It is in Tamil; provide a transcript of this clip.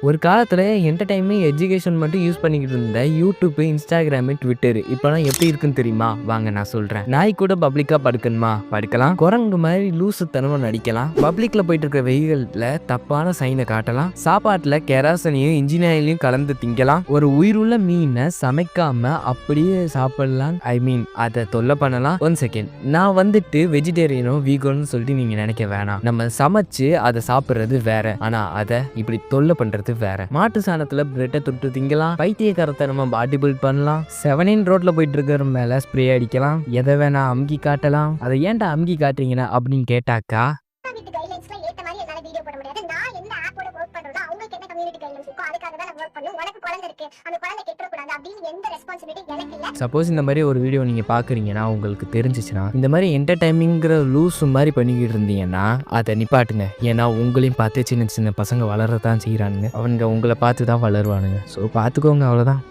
ஒரு காலத்துல என்டர்டைன்மெண்ட், எஜுகேஷன் மட்டும் யூஸ் பண்ணிக்கிட்டு இருந்த யூடியூப், இன்ஸ்டாகிராம், ட்விட்டர் இப்பெல்லாம் எப்படி இருக்குன்னு தெரியுமா? வாங்க நான் சொல்றேன். நாய் கூட பப்ளிக்கா படுக்கணுமா? படுக்கலாம். குரங்கு மாதிரி லூசுத்தனமா நடிக்கலாம். பப்ளிக்ல போயிட்டு இருக்க வெஹிக்கிள்ல தப்பான சைனை காட்டலாம். சாப்பாட்டுல கெராசனையும் இன்ஜினியரையும் கலந்து திங்கலாம். ஒரு உயிருள்ள மீனை சமைக்காம அப்படியே சாப்பிடலாம். அதை தொல்லை பண்ணலாம். 1 செகண்ட், நான் வந்துட்டு வெஜிடேரியனோ வீகனோ சொல்லிட்டு நீங்க நினைக்க வேணாம். நம்ம சமைச்சு அதை சாப்பிடுறது வேற, ஆனா அதை இப்படி தொல்லை பண்றது வேற. மாட்டு சாணத்துல பிரெட்டை தொட்டு திங்கலாம். பைத்தியக்காரத்தனமா பாடி பில்ட் பண்ணலாம். 7 ரோட்ல போயிட்டு இருக்கிற மேல ஸ்ப்ரே அடிக்கலாம். எதை வேணா அமுக்கி காட்டலாம். அதை ஏன்டா அமுக்கி காட்டுறீங்கன்னா அப்படின்னு கேட்டாக்கா, சப்போஸ் இந்த மாதிரி ஒரு வீடியோ நீங்க பாக்குறீங்கன்னா, உங்களுக்கு தெரிஞ்சிச்சுன்னா, இந்த மாதிரி என்டர்டைன்மெண்ட்ங்கிற லூஸ் மாதிரி பண்ணிக்கிட்டு இருந்தீங்கன்னா அதை நிப்பாட்டுங்க. ஏன்னா உங்களையும் பார்த்து சின்ன சின்ன பசங்க வளரதான் செய்யறானுங்க. அவங்க உங்களை பார்த்து தான் வளருவானுங்க. ஸோ பார்த்துக்கோங்க, அவ்வளோதான்.